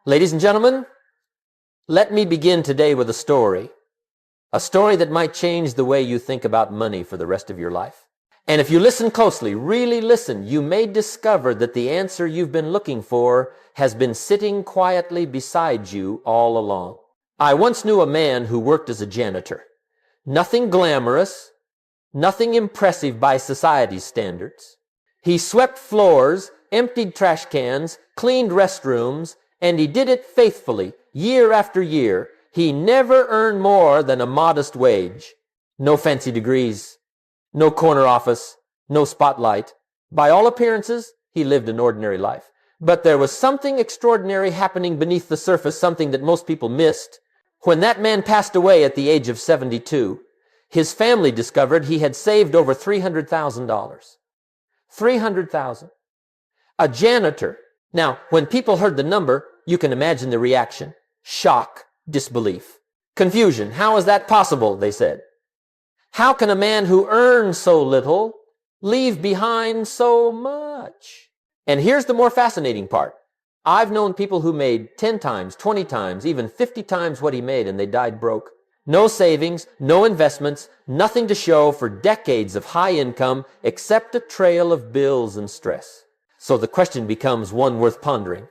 Ladies and gentlemen, let me begin today with a story that might change the way you think about money for the rest of your life. And if you listen closely, really listen, you may discover that the answer you've been looking for has been sitting quietly beside you all along. I once knew a man who worked as a janitor. Nothing glamorous, nothing impressive by society's standards. He swept floors, emptied trash cans, cleaned restrooms, and he did it faithfully, year after year. He never earned more than a modest wage. No fancy degrees, no corner office, no spotlight. By all appearances, he lived an ordinary life. But there was something extraordinary happening beneath the surface, something that most people missed. When that man passed away at the age of 72, his family discovered he had saved over $300,000. $300,000. A janitor. Now, when people heard the number, you can imagine the reaction. Shock, disbelief, confusion. How is that possible, they said. How can a man who earns so little leave behind so much? And here's the more fascinating part. I've known people who made 10 times, 20 times, even 50 times what he made, and they died broke. No savings, no investments, nothing to show for decades of high income except a trail of bills and stress. So the question becomes one worth pondering.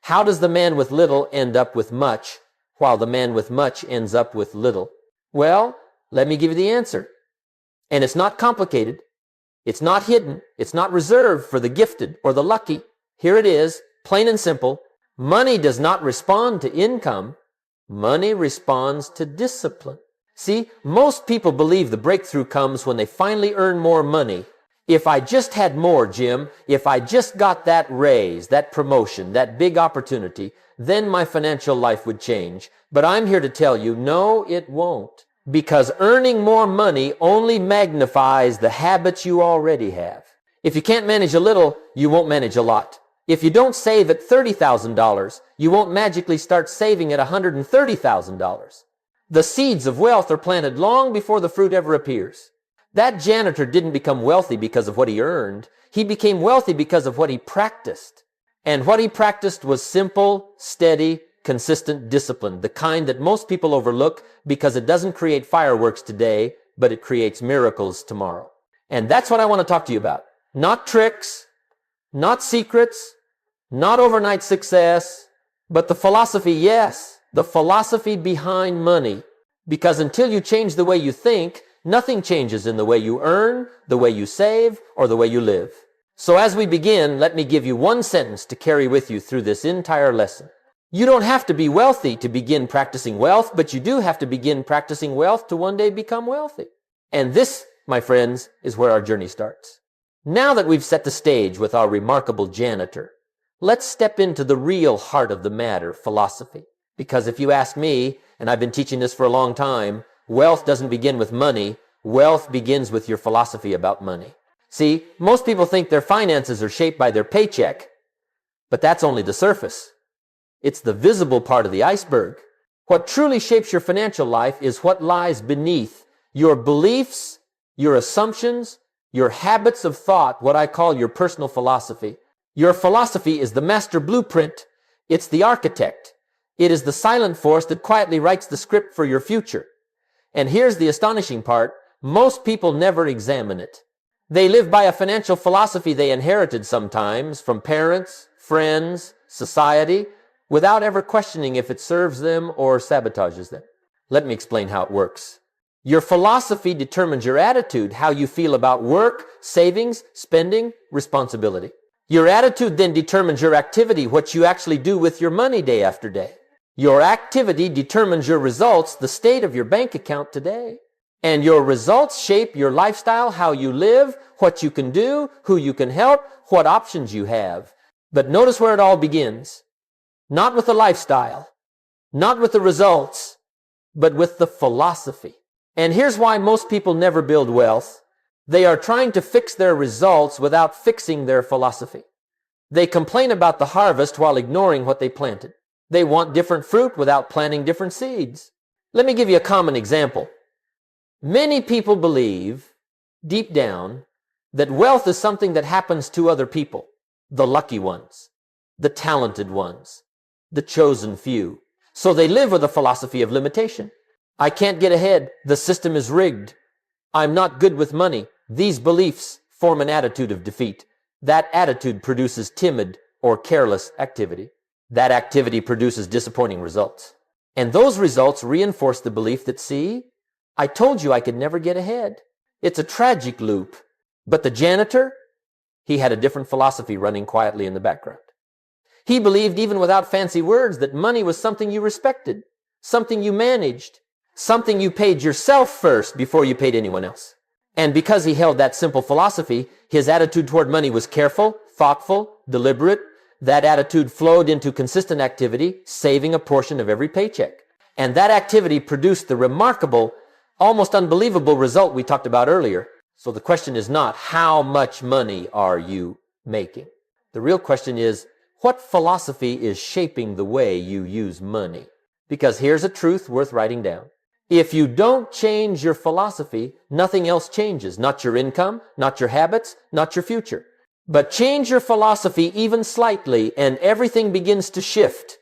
How does the man with little end up with much, while the man with much ends up with little? Well, let me give you the answer. And it's not complicated. It's not hidden. It's not reserved for the gifted or the lucky. Here it is, plain and simple. Money does not respond to income. Money responds to discipline. See, most people believe the breakthrough comes when they finally earn more money. If I just had more, Jim, if I just got that raise, that promotion, that big opportunity, then my financial life would change. But I'm here to tell you, no, it won't. Because earning more money only magnifies the habits you already have. If you can't manage a little, you won't manage a lot. If you don't save at $30,000, you won't magically start saving at $130,000. The seeds of wealth are planted long before the fruit ever appears. That janitor didn't become wealthy because of what he earned. He became wealthy because of what he practiced. And what he practiced was simple, steady, consistent discipline, the kind that most people overlook because it doesn't create fireworks today, but it creates miracles tomorrow. And that's what I want to talk to you about. Not tricks, not secrets, not overnight success, but the philosophy, yes, the philosophy behind money. Because until you change the way you think, nothing changes in the way you earn, the way you save, or the way you live. So as we begin, let me give you one sentence to carry with you through this entire lesson. You don't have to be wealthy to begin practicing wealth, but you do have to begin practicing wealth to one day become wealthy. And this, my friends, is where our journey starts. Now that we've set the stage with our remarkable janitor, let's step into the real heart of the matter, philosophy. Because if you ask me, and I've been teaching this for a long time, wealth doesn't begin with money. Wealth begins with your philosophy about money. See, most people think their finances are shaped by their paycheck, but that's only the surface. It's the visible part of the iceberg. What truly shapes your financial life is what lies beneath your beliefs, your assumptions, your habits of thought, what I call your personal philosophy. Your philosophy is the master blueprint. It's the architect. It is the silent force that quietly writes the script for your future. And here's the astonishing part. Most people never examine it. They live by a financial philosophy they inherited sometimes from parents, friends, society, without ever questioning if it serves them or sabotages them. Let me explain how it works. Your philosophy determines your attitude, how you feel about work, savings, spending, responsibility. Your attitude then determines your activity, what you actually do with your money day after day. Your activity determines your results, the state of your bank account today. And your results shape your lifestyle, how you live, what you can do, who you can help, what options you have. But notice where it all begins. Not with the lifestyle, not with the results, but with the philosophy. And here's why most people never build wealth. They are trying to fix their results without fixing their philosophy. They complain about the harvest while ignoring what they planted. They want different fruit without planting different seeds. Let me give you a common example. Many people believe, deep down, that wealth is something that happens to other people, the lucky ones, the talented ones, the chosen few. So they live with a philosophy of limitation. I can't get ahead. The system is rigged. I'm not good with money. These beliefs form an attitude of defeat. That attitude produces timid or careless activity. That activity produces disappointing results. And those results reinforce the belief that, see, I told you I could never get ahead. It's a tragic loop. But the janitor, he had a different philosophy running quietly in the background. He believed, even without fancy words, that money was something you respected, something you managed, something you paid yourself first before you paid anyone else. And because he held that simple philosophy, his attitude toward money was careful, thoughtful, deliberate. That attitude flowed into consistent activity, saving a portion of every paycheck. And that activity produced the remarkable, almost unbelievable result we talked about earlier. So the question is not, how much money are you making? The real question is, what philosophy is shaping the way you use money? Because here's a truth worth writing down. If you don't change your philosophy, nothing else changes. Not your income, not your habits, not your future. But change your philosophy even slightly, and everything begins to shift.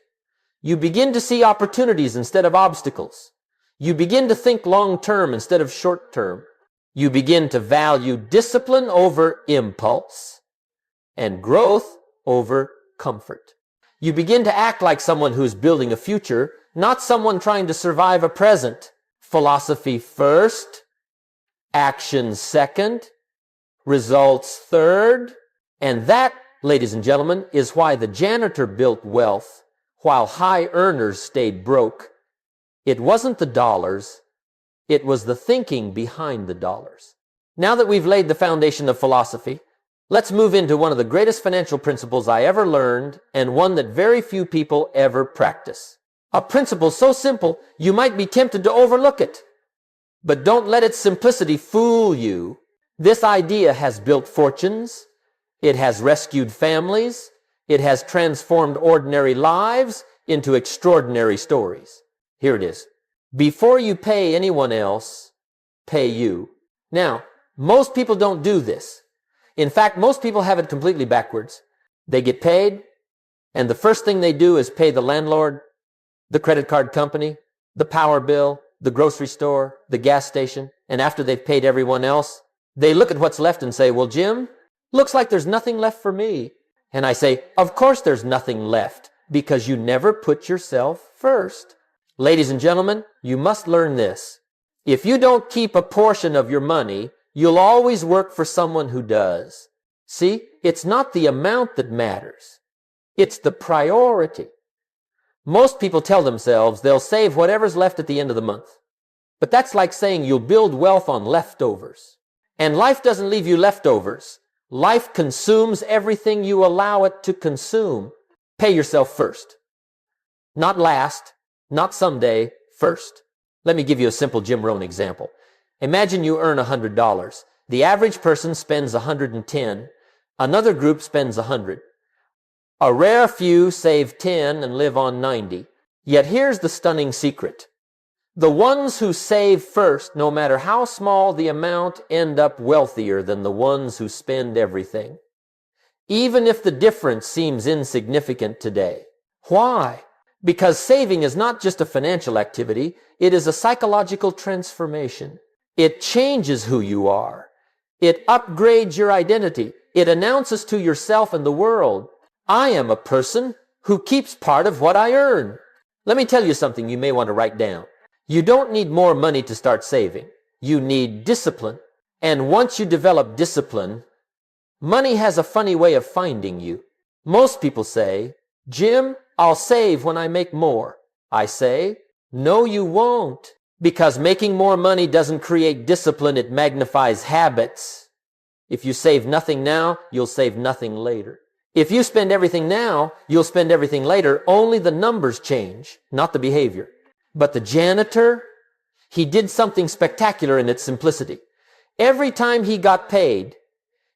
You begin to see opportunities instead of obstacles. You begin to think long-term instead of short-term. You begin to value discipline over impulse and growth over comfort. You begin to act like someone who's building a future, not someone trying to survive a present. Philosophy first, action second, results third. And that, ladies and gentlemen, is why the janitor built wealth while high earners stayed broke. It wasn't the dollars, it was the thinking behind the dollars. Now that we've laid the foundation of philosophy, let's move into one of the greatest financial principles I ever learned, and one that very few people ever practice. A principle so simple, you might be tempted to overlook it. But don't let its simplicity fool you. This idea has built fortunes. It has rescued families. It has transformed ordinary lives into extraordinary stories. Here it is. Before you pay anyone else, pay you. Now, most people don't do this. In fact, most people have it completely backwards. They get paid, and the first thing they do is pay the landlord, the credit card company, the power bill, the grocery store, the gas station, and after they've paid everyone else, they look at what's left and say, well, Jim, looks like there's nothing left for me. And I say, of course there's nothing left, because you never put yourself first. Ladies and gentlemen, you must learn this. If you don't keep a portion of your money, you'll always work for someone who does. See, it's not the amount that matters. It's the priority. Most people tell themselves they'll save whatever's left at the end of the month. But that's like saying you'll build wealth on leftovers. And life doesn't leave you leftovers. Life consumes everything you allow it to consume. Pay yourself first. Not last, not someday, first. Let me give you a simple Jim Rohn example. Imagine you earn $100. The average person spends $110. Another group spends $100. A rare few save 10 and live on 90. Yet here's the stunning secret. The ones who save first, no matter how small the amount, end up wealthier than the ones who spend everything. Even if the difference seems insignificant today. Why? Because saving is not just a financial activity, it is a psychological transformation. It changes who you are. It upgrades your identity. It announces to yourself and the world, I am a person who keeps part of what I earn. Let me tell you something you may want to write down. You don't need more money to start saving. You need discipline. And once you develop discipline, money has a funny way of finding you. Most people say, Jim, I'll save when I make more. I say, no, you won't. Because making more money doesn't create discipline, it magnifies habits. If you save nothing now, you'll save nothing later. If you spend everything now, you'll spend everything later. Only the numbers change, not the behavior. But the janitor, he did something spectacular in its simplicity. Every time he got paid,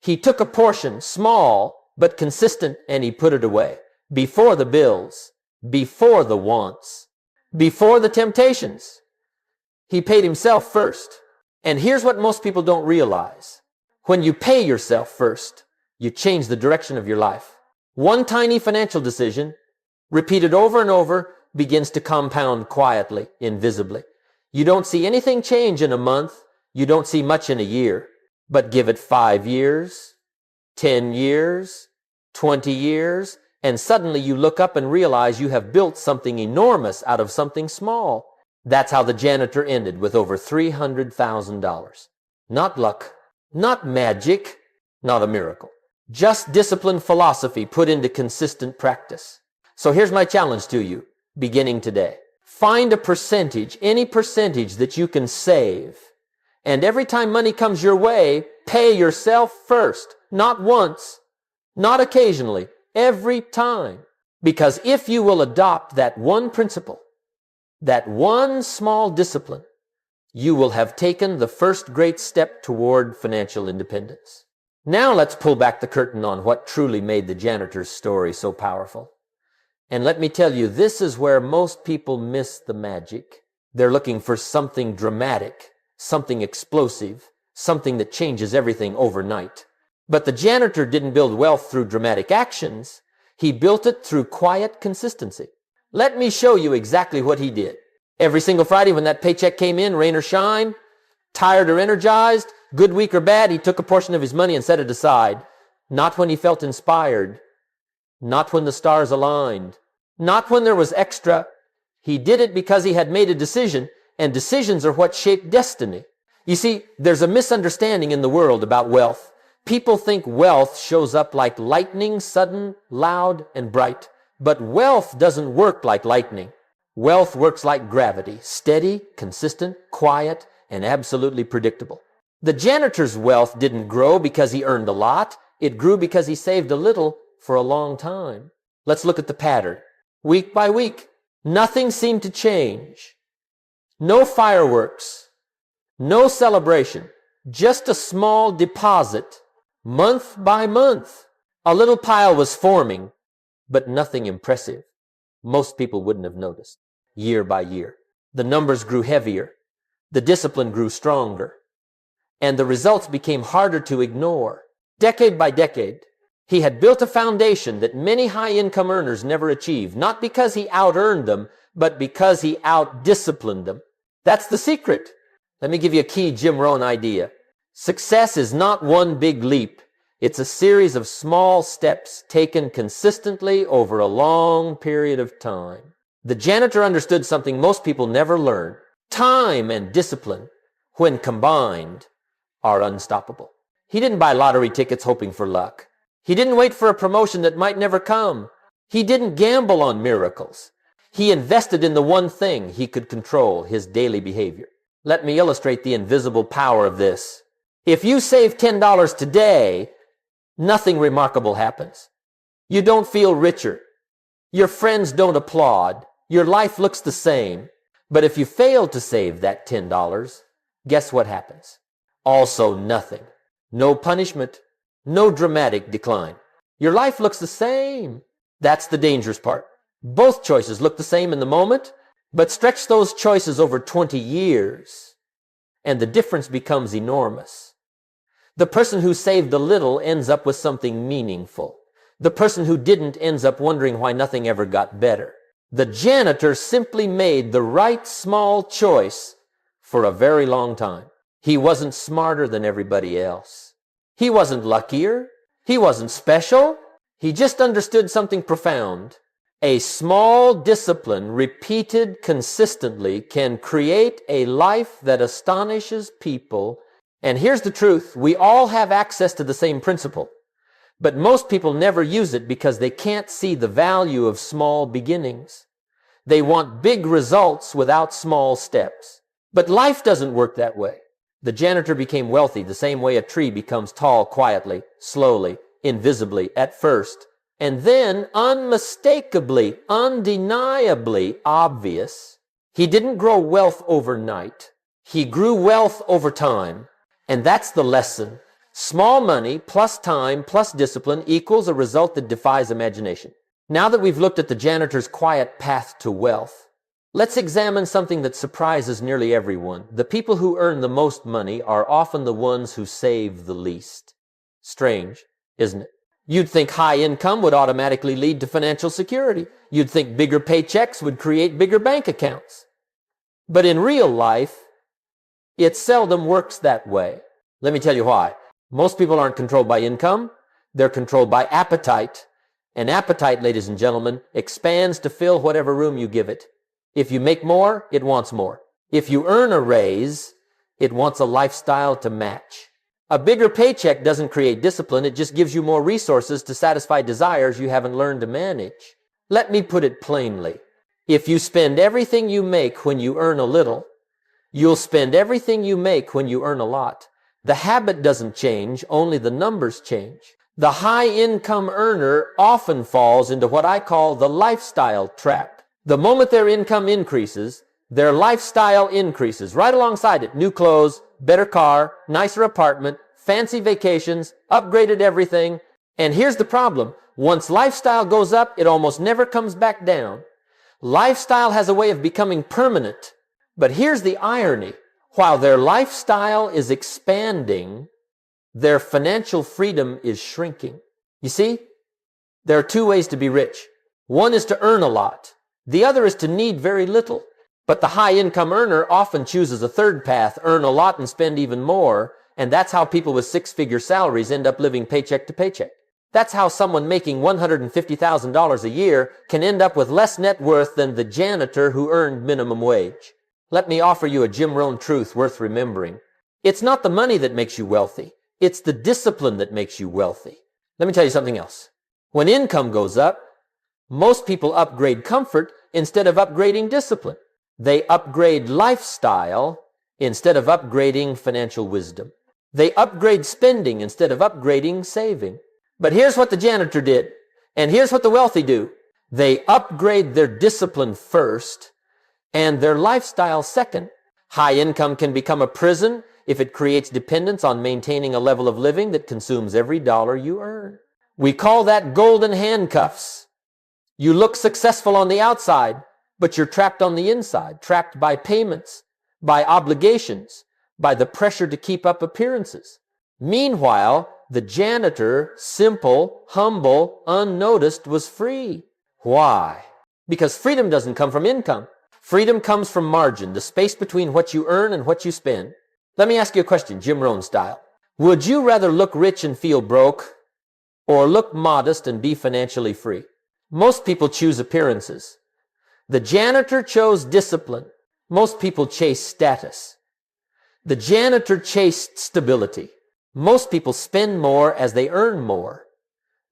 he took a portion, small but consistent, and he put it away. Before the bills, before the wants, before the temptations. He paid himself first. And here's what most people don't realize. When you pay yourself first, you change the direction of your life. One tiny financial decision repeated over and over, begins to compound quietly, invisibly. You don't see anything change in a month. You don't see much in a year. But give it 5 years, 10 years, 20 years, and suddenly you look up and realize you have built something enormous out of something small. That's how the janitor ended, with over $300,000. Not luck, not magic, not a miracle. Just disciplined philosophy put into consistent practice. So here's my challenge to you, beginning today. Find a percentage, any percentage that you can save. And every time money comes your way, pay yourself first. Not once, not occasionally, every time. Because if you will adopt that one principle, that one small discipline, you will have taken the first great step toward financial independence. Now let's pull back the curtain on what truly made the janitor's story so powerful. And let me tell you, this is where most people miss the magic. They're looking for something dramatic, something explosive, something that changes everything overnight. But the janitor didn't build wealth through dramatic actions. He built it through quiet consistency. Let me show you exactly what he did. Every single Friday when that paycheck came in, rain or shine, tired or energized, good week or bad, he took a portion of his money and set it aside. Not when he felt inspired. Not when the stars aligned. Not when there was extra. He did it because he had made a decision, and decisions are what shape destiny. You see, there's a misunderstanding in the world about wealth. People think wealth shows up like lightning, sudden, loud, and bright. But wealth doesn't work like lightning. Wealth works like gravity, steady, consistent, quiet, and absolutely predictable. The janitor's wealth didn't grow because he earned a lot. It grew because he saved a little for a long time. Let's look at the pattern. Week by week, nothing seemed to change. No fireworks, no celebration, just a small deposit. Month by month, a little pile was forming, but nothing impressive. Most people wouldn't have noticed. Year by year, the numbers grew heavier, the discipline grew stronger, and the results became harder to ignore. Decade by decade, he had built a foundation that many high-income earners never achieved, not because he out-earned them, but because he out-disciplined them. That's the secret. Let me give you a key Jim Rohn idea. Success is not one big leap. It's a series of small steps taken consistently over a long period of time. The janitor understood something most people never learn. Time and discipline, when combined, are unstoppable. He didn't buy lottery tickets hoping for luck. He didn't wait for a promotion that might never come. He didn't gamble on miracles. He invested in the one thing he could control, his daily behavior. Let me illustrate the invisible power of this. If you save $10 today, nothing remarkable happens. You don't feel richer. Your friends don't applaud. Your life looks the same. But if you fail to save that $10, guess what happens? Also nothing. No punishment. No dramatic decline. Your life looks the same. That's the dangerous part. Both choices look the same in the moment, but stretch those choices over 20 years, and the difference becomes enormous. The person who saved a little ends up with something meaningful. The person who didn't ends up wondering why nothing ever got better. The janitor simply made the right small choice for a very long time. He wasn't smarter than everybody else. He wasn't luckier. He wasn't special. He just understood something profound. A small discipline repeated consistently can create a life that astonishes people. And here's the truth. We all have access to the same principle. But most people never use it because they can't see the value of small beginnings. They want big results without small steps. But life doesn't work that way. The janitor became wealthy the same way a tree becomes tall quietly, slowly, invisibly at first, and then unmistakably, undeniably obvious. He didn't grow wealth overnight. He grew wealth over time. And that's the lesson. Small money plus time plus discipline equals a result that defies imagination. Now that we've looked at the janitor's quiet path to wealth, let's examine something that surprises nearly everyone. The people who earn the most money are often the ones who save the least. Strange, isn't it? You'd think high income would automatically lead to financial security. You'd think bigger paychecks would create bigger bank accounts. But in real life, it seldom works that way. Let me tell you why. Most people aren't controlled by income. They're controlled by appetite. And appetite, ladies and gentlemen, expands to fill whatever room you give it. If you make more, it wants more. If you earn a raise, it wants a lifestyle to match. A bigger paycheck doesn't create discipline. It just gives you more resources to satisfy desires you haven't learned to manage. Let me put it plainly. If you spend everything you make when you earn a little, you'll spend everything you make when you earn a lot. The habit doesn't change, only the numbers change. The high-income earner often falls into what I call the lifestyle trap. The moment their income increases, their lifestyle increases. Right alongside it, new clothes, better car, nicer apartment, fancy vacations, upgraded everything. And here's the problem. Once lifestyle goes up, it almost never comes back down. Lifestyle has a way of becoming permanent. But here's the irony. While their lifestyle is expanding, their financial freedom is shrinking. You see, there are two ways to be rich. One is to earn a lot. The other is to need very little. But the high-income earner often chooses a third path, earn a lot and spend even more, and that's how people with six-figure salaries end up living paycheck to paycheck. That's how someone making $150,000 a year can end up with less net worth than the janitor who earned minimum wage. Let me offer you a Jim Rohn truth worth remembering. It's not the money that makes you wealthy. It's the discipline that makes you wealthy. Let me tell you something else. When income goes up, most people upgrade comfort instead of upgrading discipline. They upgrade lifestyle instead of upgrading financial wisdom. They upgrade spending instead of upgrading saving. But here's what the janitor did, and here's what the wealthy do. They upgrade their discipline first and their lifestyle second. High income can become a prison if it creates dependence on maintaining a level of living that consumes every dollar you earn. We call that golden handcuffs. You look successful on the outside, but you're trapped on the inside, trapped by payments, by obligations, by the pressure to keep up appearances. Meanwhile, the janitor, simple, humble, unnoticed, was free. Why? Because freedom doesn't come from income. Freedom comes from margin, the space between what you earn and what you spend. Let me ask you a question, Jim Rohn style. Would you rather look rich and feel broke, or look modest and be financially free? Most people choose appearances. The janitor chose discipline. Most people chase status. The janitor chased stability. Most people spend more as they earn more.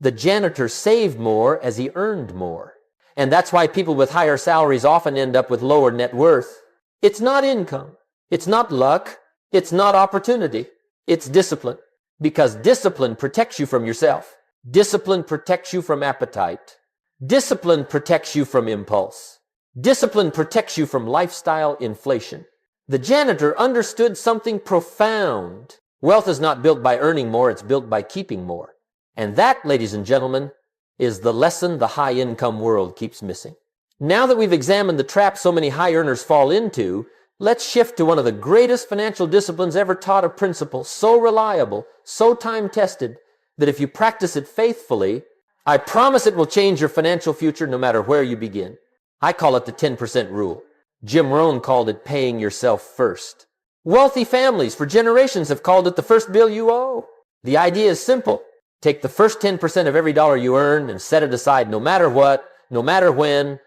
The janitor saved more as he earned more. And that's why people with higher salaries often end up with lower net worth. It's not income. It's not luck. It's not opportunity. It's discipline. Because discipline protects you from yourself. Discipline protects you from appetite. Discipline protects you from impulse. Discipline protects you from lifestyle inflation. The janitor understood something profound. Wealth is not built by earning more, it's built by keeping more. And that, ladies and gentlemen, is the lesson the high-income world keeps missing. Now that we've examined the trap so many high earners fall into, let's shift to one of the greatest financial disciplines ever taught, a principle so reliable, so time-tested, that if you practice it faithfully, I promise it will change your financial future no matter where you begin. I call it the 10% rule. Jim Rohn called it paying yourself first. Wealthy families for generations have called it the first bill you owe. The idea is simple. Take the first 10% of every dollar you earn and set it aside no matter what, no matter when,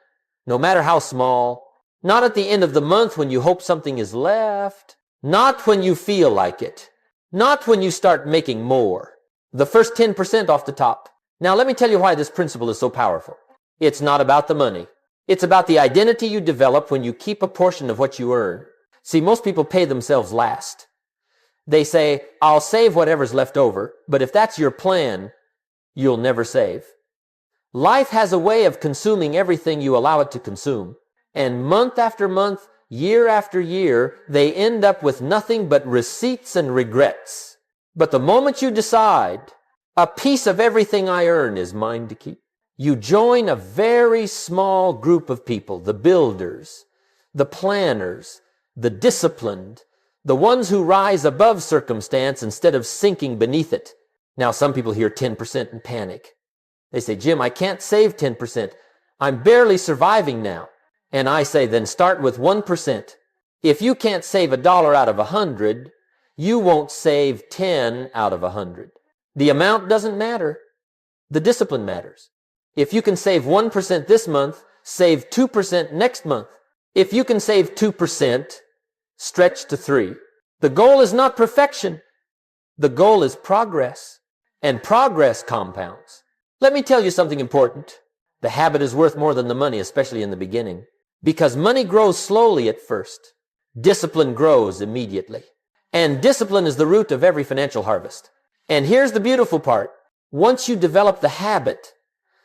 no matter how small. Not at the end of the month when you hope something is left. Not when you feel like it. Not when you start making more. The first 10% off the top. Now let me tell you why this principle is so powerful. It's not about the money. It's about the identity you develop when you keep a portion of what you earn. See, most people pay themselves last. They say, I'll save whatever's left over, but if that's your plan, you'll never save. Life has a way of consuming everything you allow it to consume. And month after month, year after year, they end up with nothing but receipts and regrets. But the moment you decide, a piece of everything I earn is mine to keep, you join a very small group of people, the builders, the planners, the disciplined, the ones who rise above circumstance instead of sinking beneath it. Now, some people hear 10% and panic. They say, Jim, I can't save 10%. I'm barely surviving now. And I say, then start with 1%. If you can't save $1 out of 100, you won't save 10 out of 100. The amount doesn't matter. The discipline matters. If you can save 1% this month, save 2% next month. If you can save 2%, stretch to 3. The goal is not perfection. The goal is progress. And progress compounds. Let me tell you something important. The habit is worth more than the money, especially in the beginning. Because money grows slowly at first. Discipline grows immediately. And discipline is the root of every financial harvest. And here's the beautiful part. Once you develop the habit,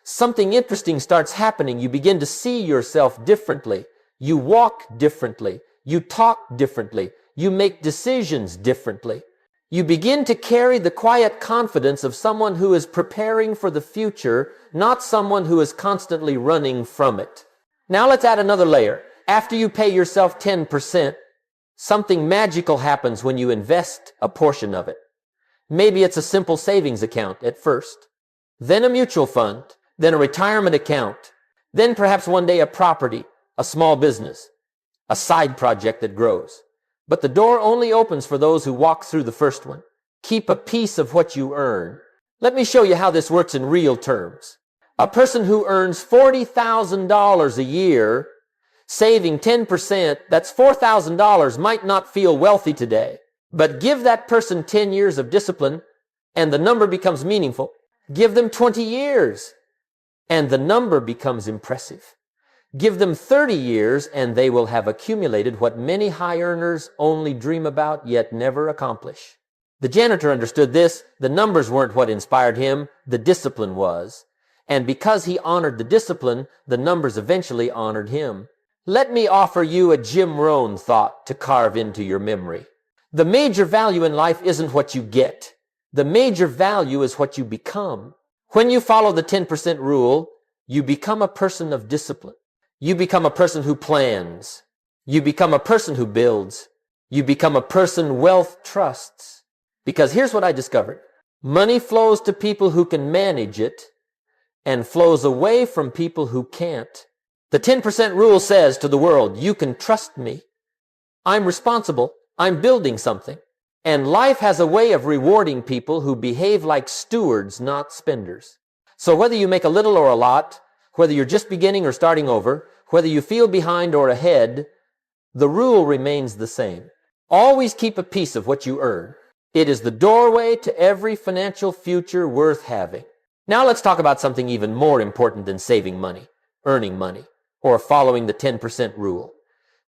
something interesting starts happening. You begin to see yourself differently. You walk differently. You talk differently. You make decisions differently. You begin to carry the quiet confidence of someone who is preparing for the future, not someone who is constantly running from it. Now let's add another layer. After you pay yourself 10%, something magical happens when you invest a portion of it. Maybe it's a simple savings account at first, then a mutual fund, then a retirement account, then perhaps one day a property, a small business, a side project that grows. But the door only opens for those who walk through the first one. Keep a piece of what you earn. Let me show you how this works in real terms. A person who earns $40,000 a year, saving 10%, that's $4,000, might not feel wealthy today. But give that person 10 years of discipline, and the number becomes meaningful. Give them 20 years, and the number becomes impressive. Give them 30 years, and they will have accumulated what many high earners only dream about, yet never accomplish. The janitor understood this. The numbers weren't what inspired him. The discipline was. And because he honored the discipline, the numbers eventually honored him. Let me offer you a Jim Rohn thought to carve into your memory. The major value in life isn't what you get. The major value is what you become. When you follow the 10% rule, you become a person of discipline. You become a person who plans. You become a person who builds. You become a person wealth trusts. Because here's what I discovered. Money flows to people who can manage it and flows away from people who can't. The 10% rule says to the world, you can trust me. I'm responsible. I'm building something. And life has a way of rewarding people who behave like stewards, not spenders. So whether you make a little or a lot, whether you're just beginning or starting over, whether you feel behind or ahead, the rule remains the same. Always keep a piece of what you earn. It is the doorway to every financial future worth having. Now let's talk about something even more important than saving money, earning money, or following the 10% rule.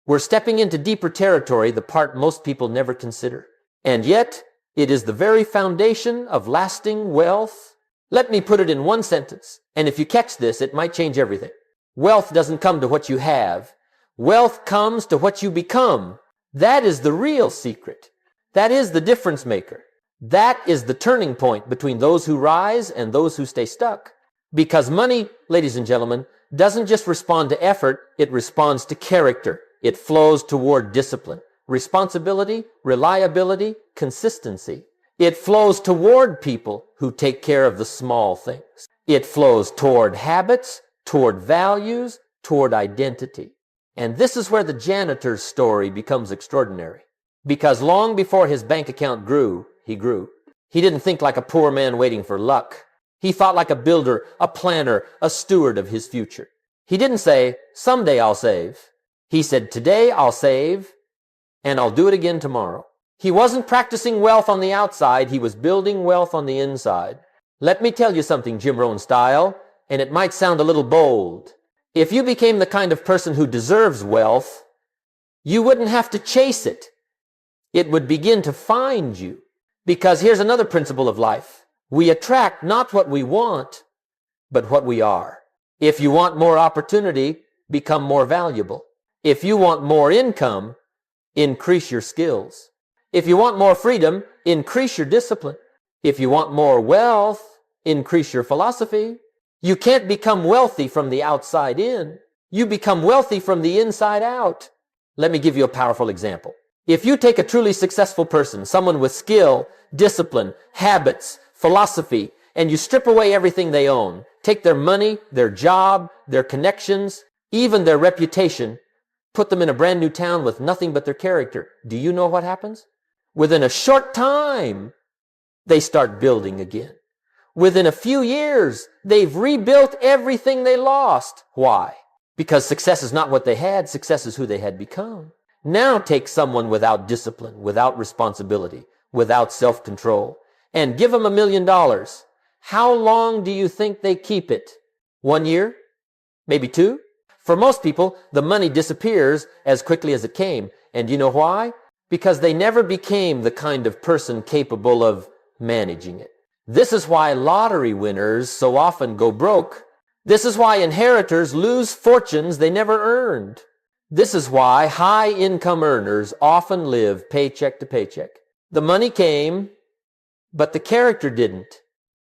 We're stepping into deeper territory, the part most people never consider. And yet, it is the very foundation of lasting wealth. Let me put it in one sentence, and if you catch this, it might change everything. Wealth doesn't come to what you have. Wealth comes to what you become. That is the real secret. That is the difference maker. That is the turning point between those who rise and those who stay stuck. Because money, ladies and gentlemen, doesn't just respond to effort, it responds to character. It flows toward discipline, responsibility, reliability, consistency. It flows toward people who take care of the small things. It flows toward habits, toward values, toward identity. And this is where the janitor's story becomes extraordinary. Because long before his bank account grew, he grew. He didn't think like a poor man waiting for luck. He thought like a builder, a planner, a steward of his future. He didn't say, someday I'll save. He said, today I'll save, and I'll do it again tomorrow. He wasn't practicing wealth on the outside. He was building wealth on the inside. Let me tell you something, Jim Rohn style, and it might sound a little bold. If you became the kind of person who deserves wealth, you wouldn't have to chase it. It would begin to find you. Because here's another principle of life. We attract not what we want, but what we are. If you want more opportunity, become more valuable. If you want more income, increase your skills. If you want more freedom, increase your discipline. If you want more wealth, increase your philosophy. You can't become wealthy from the outside in. You become wealthy from the inside out. Let me give you a powerful example. If you take a truly successful person, someone with skill, discipline, habits, philosophy, and you strip away everything they own, take their money, their job, their connections, even their reputation, put them in a brand new town with nothing but their character, do you know what happens? Within a short time, they start building again. Within a few years, they've rebuilt everything they lost. Why? Because success is not what they had, success is who they had become. Now take someone without discipline, without responsibility, without self-control, and give them $1 million. How long do you think they keep it? 1 year? Maybe 2? For most people, the money disappears as quickly as it came. And you know why? Because they never became the kind of person capable of managing it. This is why lottery winners so often go broke. This is why inheritors lose fortunes they never earned. This is why high-income earners often live paycheck to paycheck. The money came, but the character didn't.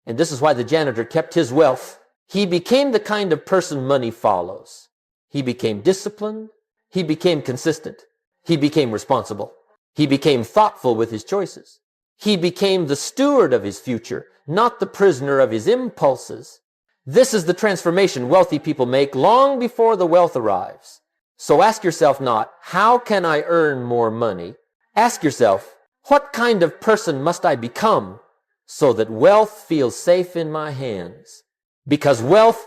And this is why the janitor kept his wealth. He became the kind of person money follows. He became disciplined. He became consistent. He became responsible. He became thoughtful with his choices. He became the steward of his future, not the prisoner of his impulses. This is the transformation wealthy people make long before the wealth arrives. So ask yourself not, how can I earn more money? Ask yourself, what kind of person must I become so that wealth feels safe in my hands? Because wealth,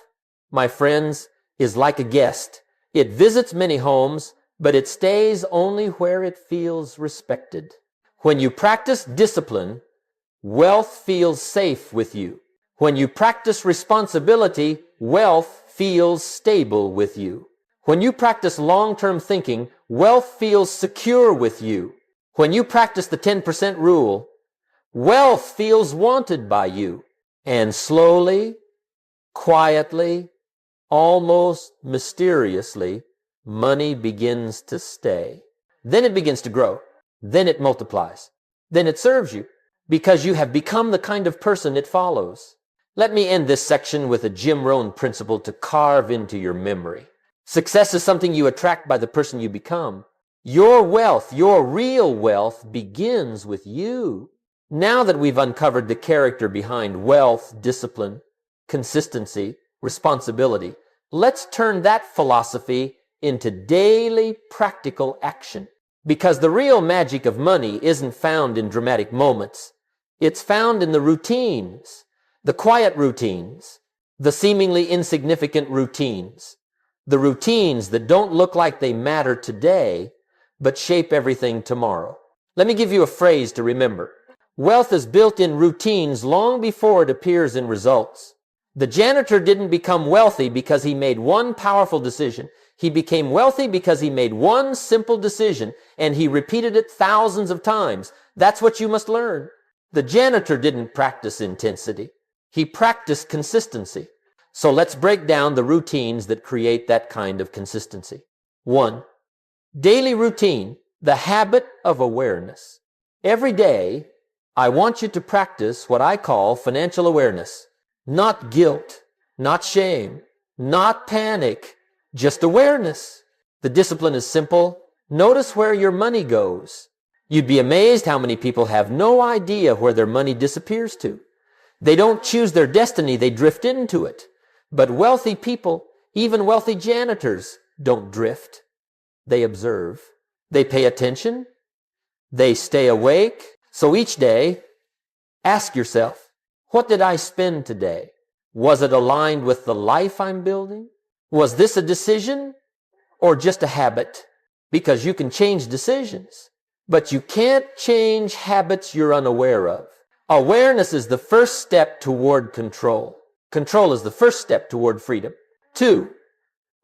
my friends, is like a guest. It visits many homes, but it stays only where it feels respected. When you practice discipline, wealth feels safe with you. When you practice responsibility, wealth feels stable with you. When you practice long-term thinking, wealth feels secure with you. When you practice the 10% rule, wealth feels wanted by you. And slowly, quietly, almost mysteriously, money begins to stay. Then it begins to grow. Then it multiplies. Then it serves you because you have become the kind of person it follows. Let me end this section with a Jim Rohn principle to carve into your memory. Success is something you attract by the person you become. Your wealth, your real wealth, begins with you. Now that we've uncovered the character behind wealth, discipline, consistency, responsibility, let's turn that philosophy into daily practical action. Because the real magic of money isn't found in dramatic moments. It's found in the routines, the quiet routines, the seemingly insignificant routines, the routines that don't look like they matter today, but shape everything tomorrow. Let me give you a phrase to remember. Wealth is built in routines long before it appears in results. The janitor didn't become wealthy because he made one powerful decision. He became wealthy because he made one simple decision, and he repeated it thousands of times. That's what you must learn. The janitor didn't practice intensity. He practiced consistency. So let's break down the routines that create that kind of consistency. 1. Daily routine, the habit of awareness. Every day, I want you to practice what I call financial awareness. Not guilt, not shame, not panic, just awareness. The discipline is simple. Notice where your money goes. You'd be amazed how many people have no idea where their money disappears to. They don't choose their destiny, they drift into it. But wealthy people, even wealthy janitors, don't drift. They observe. They pay attention. They stay awake. So each day, ask yourself, what did I spend today? Was it aligned with the life I'm building? Was this a decision or just a habit? Because you can change decisions, but you can't change habits you're unaware of. Awareness is the first step toward control. Control is the first step toward freedom. 2,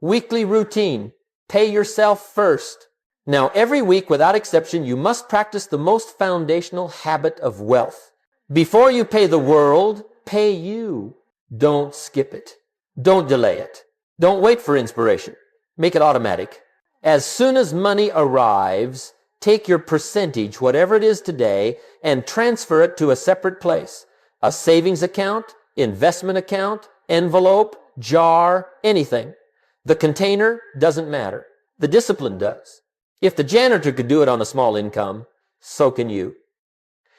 weekly routine. Pay yourself first. Now, every week, without exception, you must practice the most foundational habit of wealth. Before you pay the world, pay you. Don't skip it. Don't delay it. Don't wait for inspiration. Make it automatic. As soon as money arrives, take your percentage, whatever it is today, and transfer it to a separate place. A savings account, investment account, envelope, jar, anything. The container doesn't matter. The discipline does. If the janitor could do it on a small income, so can you.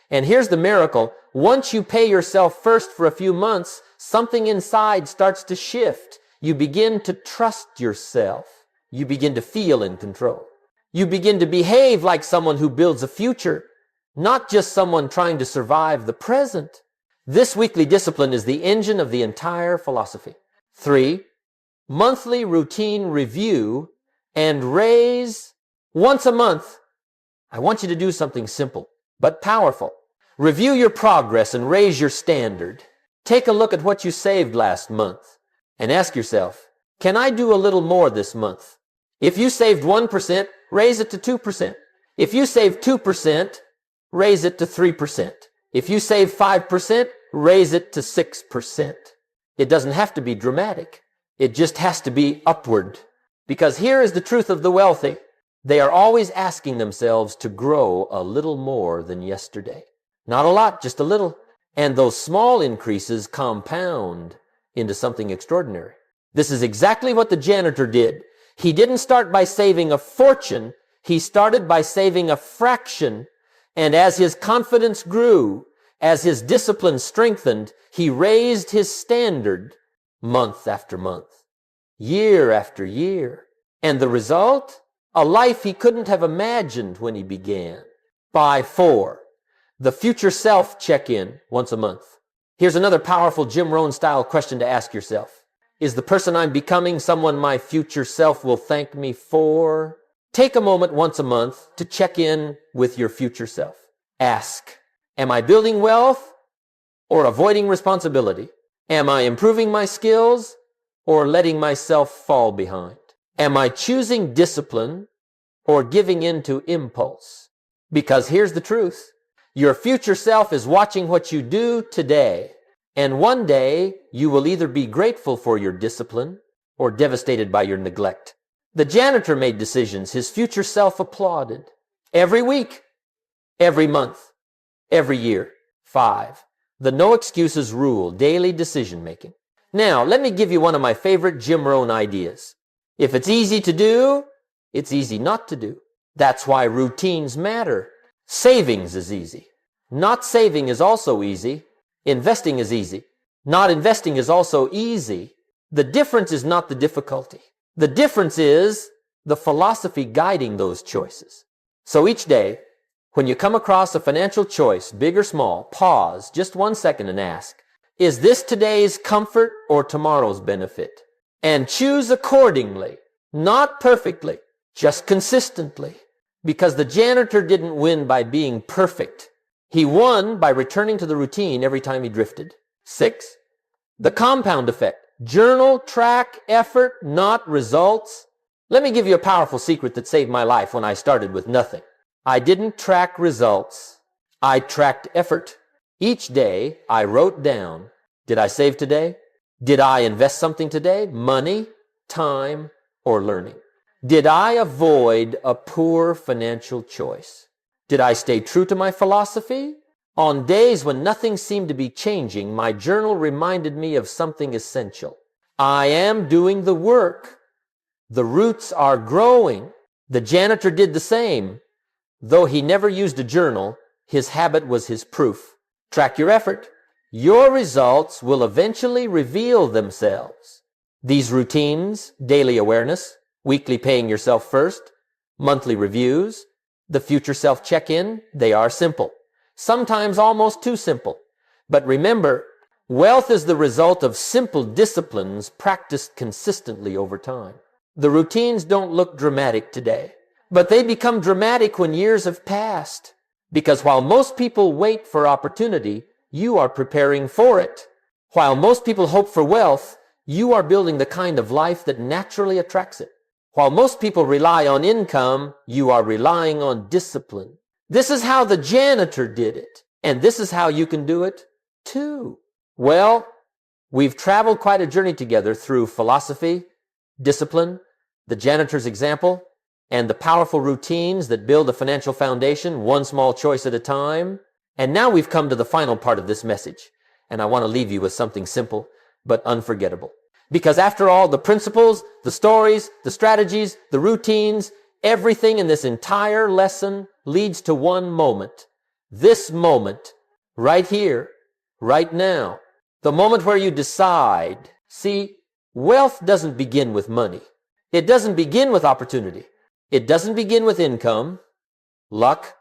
And here's the miracle. Once you pay yourself first for a few months, something inside starts to shift. You begin to trust yourself. You begin to feel in control. You begin to behave like someone who builds a future, not just someone trying to survive the present. This weekly discipline is the engine of the entire philosophy. 3, monthly routine review and raise once a month. I want you to do something simple but powerful. Review your progress and raise your standard. Take a look at what you saved last month and ask yourself, can I do a little more this month? If you saved 1%, raise it to 2%. If you saved 2%, raise it to 3%. If you save 5%, raise it to 6%. It doesn't have to be dramatic. It just has to be upward. Because here is the truth of the wealthy. They are always asking themselves to grow a little more than yesterday. Not a lot, just a little. And those small increases compound into something extraordinary. This is exactly what the janitor did. He didn't start by saving a fortune. He started by saving a fraction. And as his confidence grew, as his discipline strengthened, he raised his standard month after month, year after year. And the result? A life he couldn't have imagined when he began. By 4, the future self check-in once a month. Here's another powerful Jim Rohn style question to ask yourself. Is the person I'm becoming someone my future self will thank me for? Take a moment once a month to check in with your future self. Ask, am I building wealth or avoiding responsibility? Am I improving my skills or letting myself fall behind? Am I choosing discipline or giving in to impulse? Because here's the truth. Your future self is watching what you do today. And one day, you will either be grateful for your discipline or devastated by your neglect. The janitor made decisions his future self applauded. Every week, every month, every year. 5, the no excuses rule, daily decision making. Now, let me give you one of my favorite Jim Rohn ideas. If it's easy to do, it's easy not to do. That's why routines matter. Savings is easy. Not saving is also easy. Investing is easy. Not investing is also easy. The difference is not the difficulty. The difference is the philosophy guiding those choices. So each day, when you come across a financial choice, big or small, pause just 1 second and ask, is this today's comfort or tomorrow's benefit? And choose accordingly, not perfectly, just consistently. Because the janitor didn't win by being perfect. He won by returning to the routine every time he drifted. 6, the compound effect. Journal, track, effort, not results. Let me give you a powerful secret that saved my life when I started with nothing. I didn't track results. I tracked effort. Each day I wrote down, did I save today? Did I invest something today? Money, time, or learning? Did I avoid a poor financial choice? Did I stay true to my philosophy? On days when nothing seemed to be changing, my journal reminded me of something essential. I am doing the work. The roots are growing. The janitor did the same. Though he never used a journal, his habit was his proof. Track your effort. Your results will eventually reveal themselves. These routines, daily awareness, weekly paying yourself first, monthly reviews, the future self check-in, they are simple. Sometimes almost too simple. But remember, wealth is the result of simple disciplines practiced consistently over time. The routines don't look dramatic today, but they become dramatic when years have passed. Because while most people wait for opportunity, you are preparing for it. While most people hope for wealth, you are building the kind of life that naturally attracts it. While most people rely on income, you are relying on discipline. This is how the janitor did it. And this is how you can do it too. Well, we've traveled quite a journey together through philosophy, discipline, the janitor's example, and the powerful routines that build a financial foundation, one small choice at a time. And now we've come to the final part of this message. And I want to leave you with something simple but unforgettable. Because after all, the principles, the stories, the strategies, the routines, everything in this entire lesson leads to one moment. This moment right here, right now. The moment where you decide. See, wealth doesn't begin with money. It doesn't begin with opportunity. It doesn't begin with income, luck,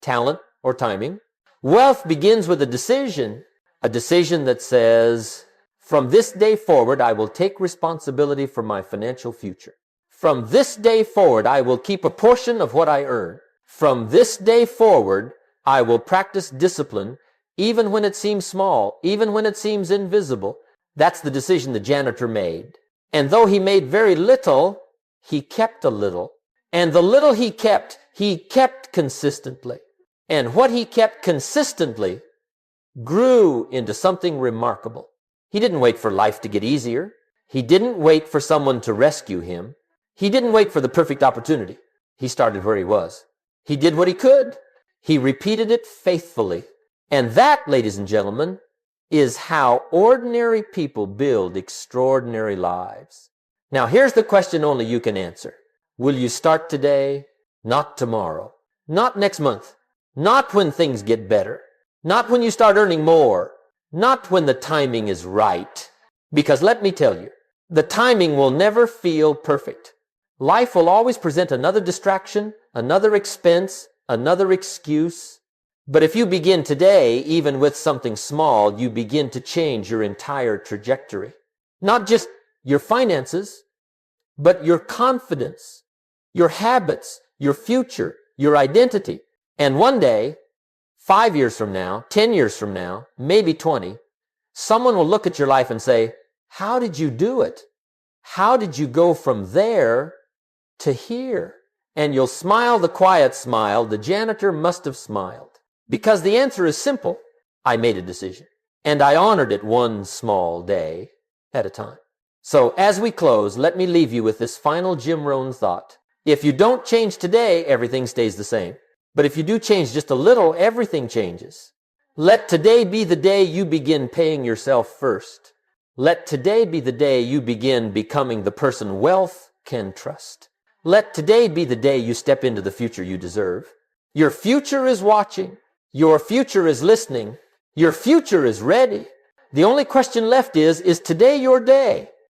talent, or timing. Wealth begins with a decision that says, from this day forward, I will take responsibility for my financial future. From this day forward, I will keep a portion of what I earn. From this day forward, I will practice discipline, even when it seems small, even when it seems invisible. That's the decision the janitor made. And though he made very little, he kept a little. And the little he kept consistently. And what he kept consistently grew into something remarkable. He didn't wait for life to get easier. He didn't wait for someone to rescue him. He didn't wait for the perfect opportunity. He started where he was. He did what he could. He repeated it faithfully. And that, ladies and gentlemen, is how ordinary people build extraordinary lives. Now, here's the question only you can answer. Will you start today? Not tomorrow. Not next month. Not when things get better. Not when you start earning more. Not when the timing is right. Because let me tell you, the timing will never feel perfect. Life will always present another distraction, another expense, another excuse. But if you begin today, even with something small, you begin to change your entire trajectory. Not just your finances, but your confidence, your habits, your future, your identity. And one day, 5 years from now, 10 years from now, maybe 20, someone will look at your life and say, how did you do it? How did you go from there to here? And you'll smile the quiet smile the janitor must have smiled. Because the answer is simple. I made a decision. And I honored it one small day at a time. So as we close, let me leave you with this final Jim Rohn thought. If you don't change today, everything stays the same. But if you do change just a little, everything changes. Let today be the day you begin paying yourself first. Let today be the day you begin becoming the person wealth can trust. Let today be the day you step into the future you deserve. Your future is watching. Your future is listening. Your future is ready. The only question left is today your day?